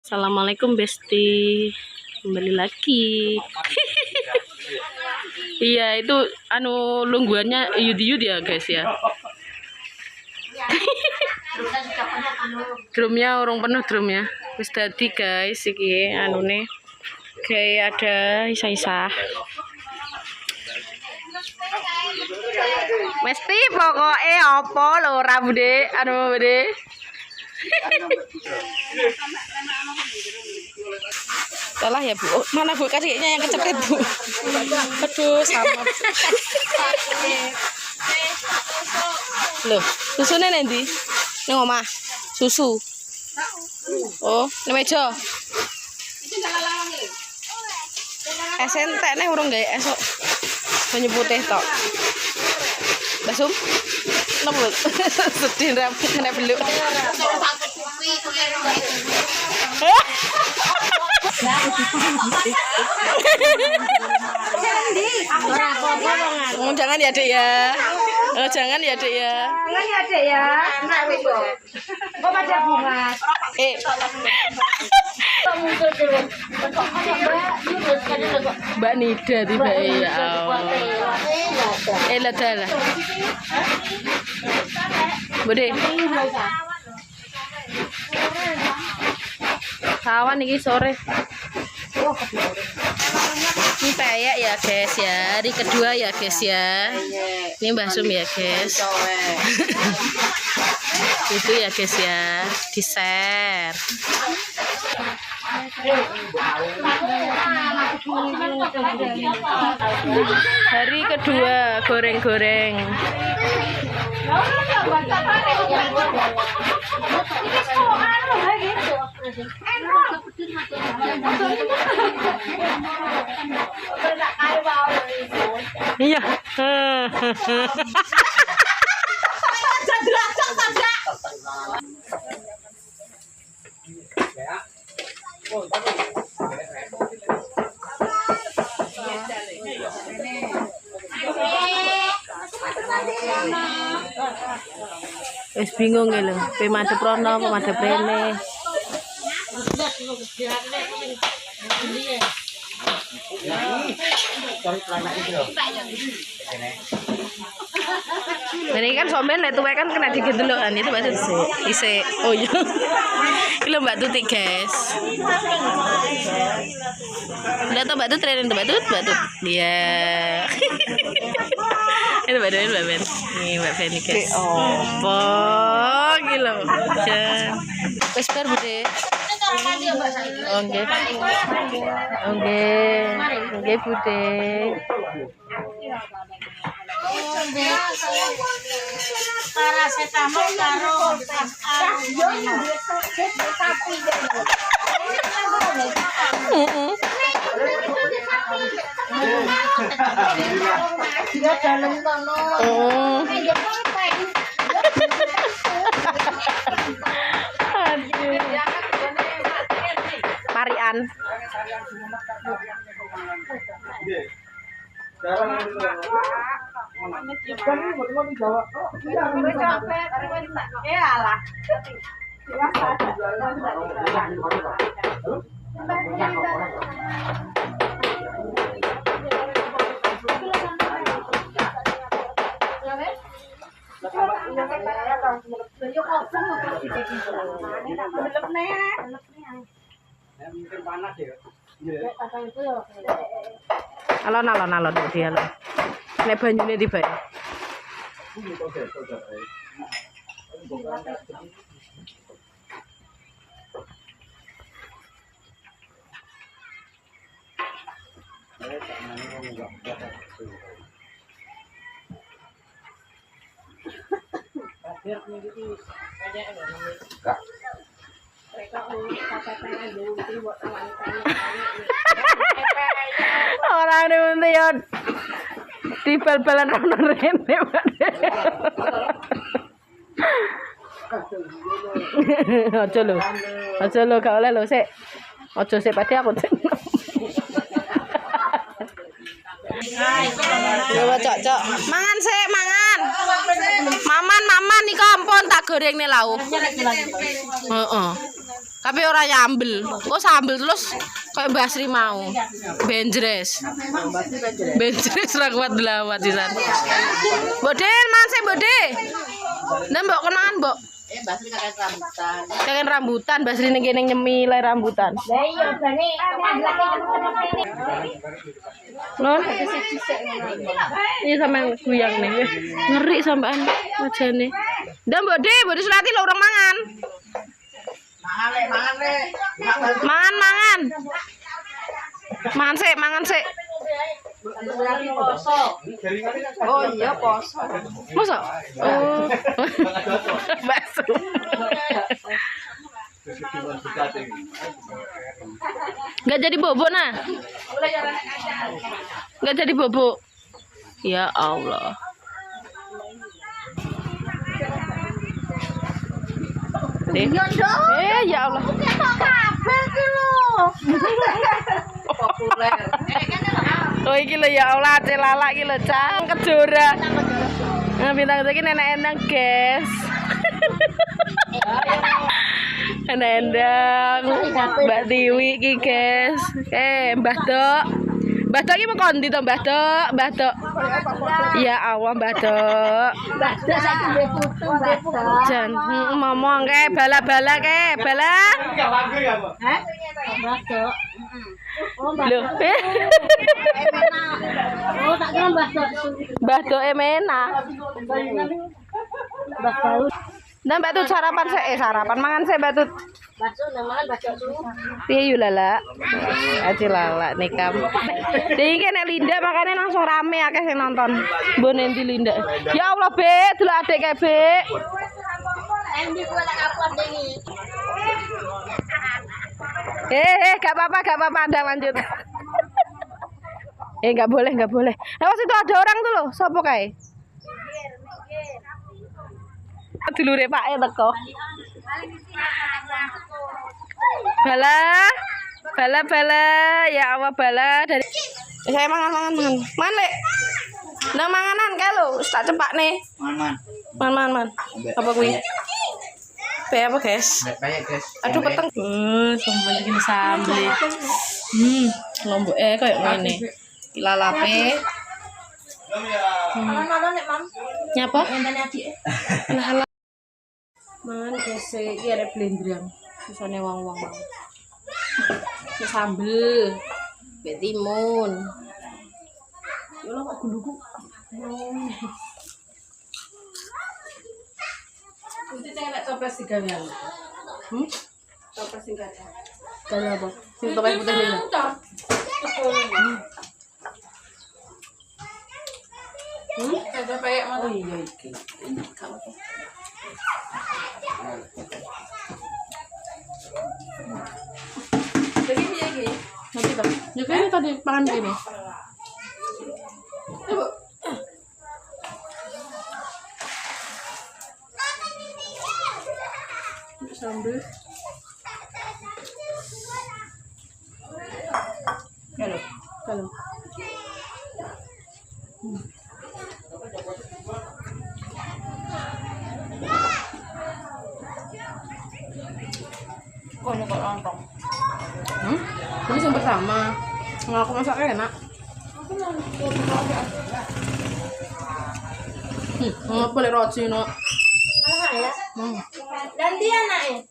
Assalamualaikum Besti, kembali lagi. Iya itu lungguannya yud ya guys ya. Drumnya urung penuh drumnya. Wis dadi guys iki nih kayak ada isa-isa. Mesti pokoknya apa lho ora Bude, Bude. Salah ya Bu, mana Bu kakeknya yang kecepet Bu. Aduh sama. Loh, susunya nanti neng omah susu. Oh, neng meja. SNT nih urung gawe esok. Banyu putih tok. Basum. Nopo? Sedih ra kena beluk. Jangan ya Dek ya. Oh, jangan ya Dek ya. Jangan ya Dek ya. Enak wis kok. Kok pada bunga. Mbak Nida tiba ya Allah. Lah. Bude. Kawan iki sore. Ini peyek ya guys ya. Hari kedua ya guys ya. Ini Mbah Sum ya guys. Itu ya guys ya. Di share. Hari kedua goreng-goreng. Iya. Wis bingung ya lho, pemadhep rono, pemadhep rene. Ini kan somben lek tuwek kan kena dikit dulu kan itu bahasa isi. Oh iya. Ini Mbak Tuti guys. Lihat Mbak Tut, Mbak Tut. Iya. Itu Mbak Ben. Nih Mbak Feni guys. Opo gila. Wes bar Bude. Oke Bude. Paracetamol karo Marian. Alon dia lo. Nek banyune tiba. Orang ini ya di bal-balan rono rene. Aja lho gak oleh lho sik. Aja sik pati aku. Coba cok. Mangan sik, mangan. Maman iki ampun tak goreng nih lau. Heeh. Tapi ora nyambel. Kok sambel terus kayak Mbak Sri mau. Benjres. Benjres ra kuat dilawat sisan. Mbok Den, manse Mbok De. Ndak Mbok kenaan, Mbok. Mbak Sri kakek rambutan. Kakek rambutan, Mbak Sri ning kene nyemilai rambutan. Lah iya bane Non. Ini sama guyang nih. Ngeri sampean wajane. Ndak Mbok De, Mbok disulati lho urung mangan. mangan le. Mangan. Mangan sik. Berarti poso. Oh iya poso. Masa? Oh. Bakso. Nggak jadi bobok nah. Nggak jadi bobok. Ya Allah. Ya Allah. Populer. Oh iki lho ya Allah, celala iki lho, Cang, kejora. Nah, bintang iki enak-enak, guys. Enak-enak. Mbak Tiwi iki, guys. Mbah Dok. Mbah Dok iki mau kondi to, Mbah Dok? Mbah Dok. Ya Allah, Mbah Dok. Mbak Dok saiki duwe putu, Mbak Dok. Jan, ngomong ke bala-bala ke, bala. Hah? Mbak Dok. Oh, Mbak Loh. Oh, tak kira Mbak Dok. Mbah Dok emena. Mbak Dok. Nah, Mbak Tut sarapan sarapan mangan saya Mbak Tut. Bakso namanya bakso suruh. Piye yu lala? Aci lala nih kam. Iki kene Linda makanya langsung rame akeh sing nonton. Mbon endi Linda. Ya Allah, Bek, delok adik kae, Bek. Endi kuwi tak upload iki. Gak apa-apa, Anda lanjut. Gak boleh. Awas itu ada orang tuh loh, sopo kae? Dulure Pak teko. Bala, ya Allah bala dari. Saya mangan. Lek. Nang manganan kae lho, wis tak cepak nih. Man. Apa kuwi? Apa guys? Aduh peteng. Sambel iki sambel. Lomboke koyo ngene. Ilalape. Mana nek, Mam? Nyapa? Ngenteni adike. Lah. Mangan guys, iki arek blendrang. Susane wong-wong mau. Sambel. Mbek timun. Yo lho kok guluku. Nanti saya coples 3 kali. Coples 3 kali. Kali apa? Sing toples putih ini. Ada kayak mana? Oh iya iki. Kalau jadi piye iki? Nanti toh. Ya kene tadi pangan kene. Coba. Sambel. Kalau. Kok lontong? Ini yang pertama. Nggak aku masak enak. Nggak boleh roti no. Mana ya? Ganti anaknya.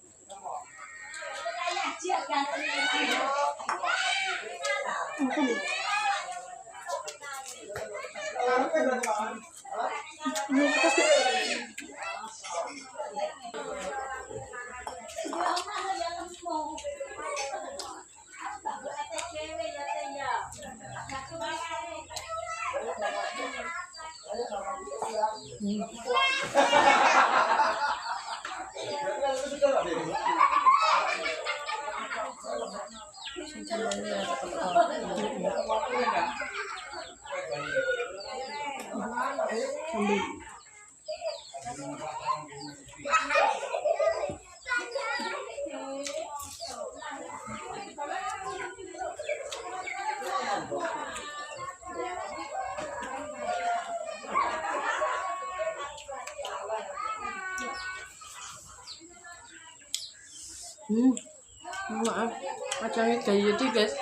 Kacangnya kayak gitu guys.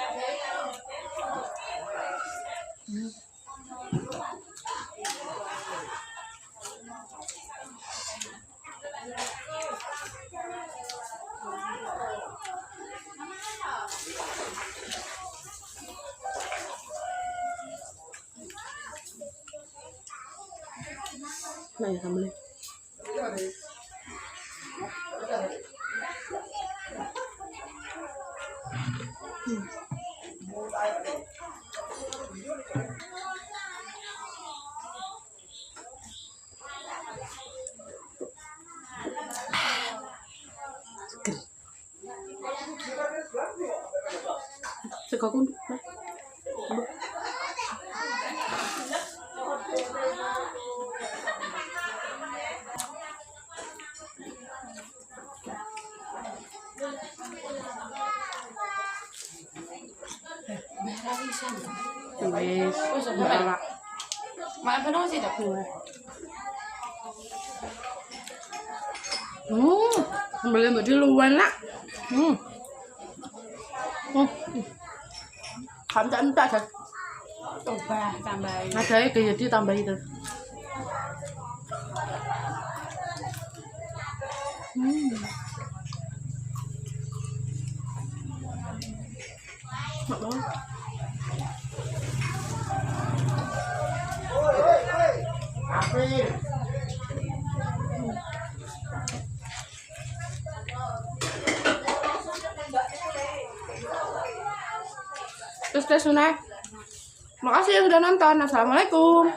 Nah ya sambelnya. Sekarang wes, salah. Mak apa sih dak? Sambelnya mbak di luar nak. Enggak ada. Coba tambahin. Ada ya kayak jadi tambah itu. Terus Sunai. Makasih yang sudah nonton. Assalamualaikum.